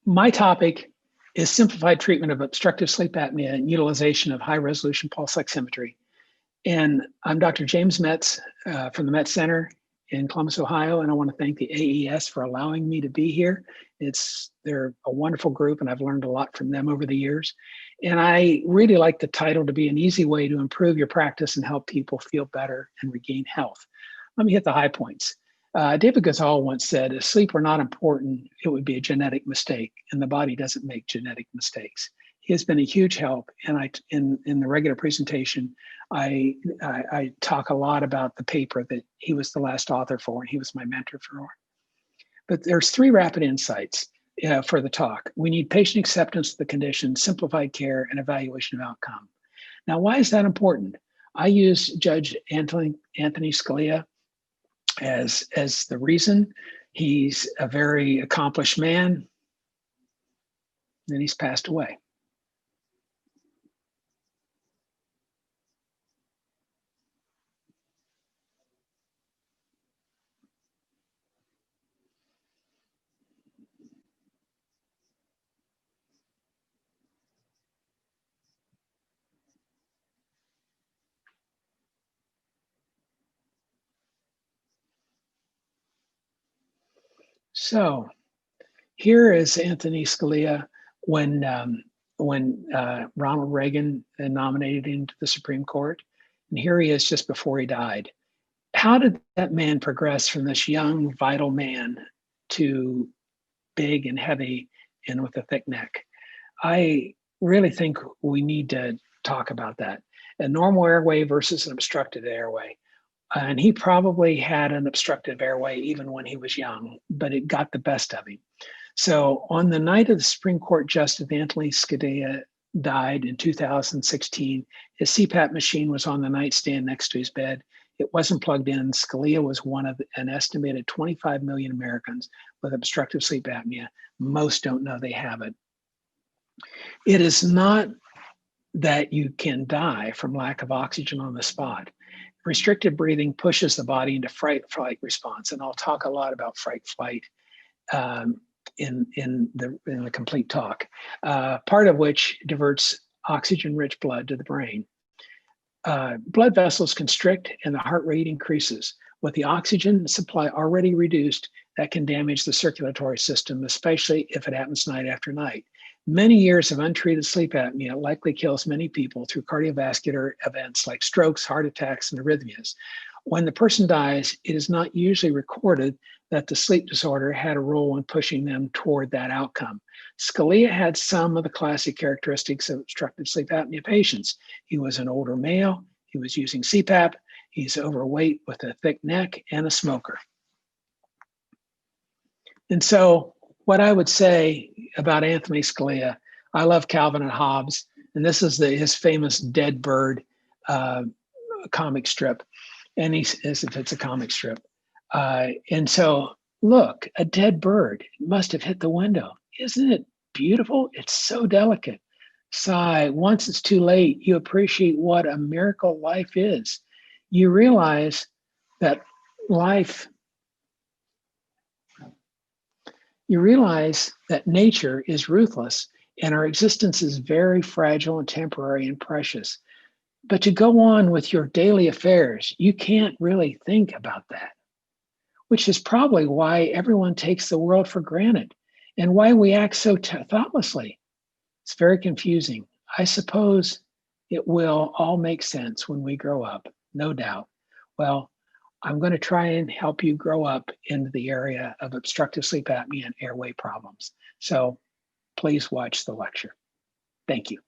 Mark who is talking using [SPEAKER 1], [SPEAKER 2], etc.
[SPEAKER 1] My topic is simplified treatment of obstructive sleep apnea and utilization of high-resolution pulse oximetry. And I'm Dr. James Metz from the Metz Center in Columbus, Ohio, and I want to thank the AES for allowing me to be here. They're a wonderful group, and I've learned a lot from them over the years. And I really like the title to be an easy way to improve your practice and help people feel better and regain health. Let me hit the high points. David Gozal once said, if sleep were not important, it would be a genetic mistake, and the body doesn't make genetic mistakes. He has been a huge help, and in the regular presentation, I talk a lot about the paper that he was the last author for, and he was my mentor for. But there's 3 rapid insights for the talk. We need patient acceptance of the condition, simplified care, and evaluation of outcome. Now, why is that important? I use Judge Anthony Scalia as the reason. He's a very accomplished man, and he's passed away. So here is Anthony Scalia when Ronald Reagan nominated him to the Supreme Court. And here he is just before he died. How did that man progress from this young, vital man to big and heavy and with a thick neck? I really think we need to talk about that. A normal airway versus an obstructed airway. And he probably had an obstructive airway even when he was young, but it got the best of him. So on the night of the Supreme Court Justice Anthony Scalia died in 2016, his CPAP machine was on the nightstand next to his bed. It wasn't plugged in. Scalia was one of an estimated 25 million Americans with obstructive sleep apnea. Most don't know they have it. It is not that you can die from lack of oxygen on the spot. Restricted breathing pushes the body into fight-flight response, and I'll talk a lot about fight-flight in the complete talk. Part of which diverts oxygen-rich blood to the brain. Blood vessels constrict and the heart rate increases. With the oxygen supply already reduced, that can damage the circulatory system, especially if it happens night after night. Many years of untreated sleep apnea likely kills many people through cardiovascular events like strokes, heart attacks, and arrhythmias. When the person dies, it is not usually recorded that the sleep disorder had a role in pushing them toward that outcome. Scalia had some of the classic characteristics of obstructive sleep apnea patients. He was an older male, he was using CPAP, he's overweight with a thick neck, and a smoker. And so what I would say about Anthony Scalia, I love Calvin and Hobbes, and this is his famous dead bird comic strip. And he says if it's a comic strip. And so, look, a dead bird must have hit the window. Isn't it beautiful? It's so delicate. Sigh, once it's too late, you appreciate what a miracle life is. You realize that nature is ruthless and our existence is very fragile and temporary and precious. But to go on with your daily affairs, you can't really think about that, which is probably why everyone takes the world for granted and why we act so thoughtlessly. It's very confusing. I suppose it will all make sense when we grow up, no doubt. Well, I'm going to try and help you grow up into the area of obstructive sleep apnea and airway problems. So please watch the lecture. Thank you.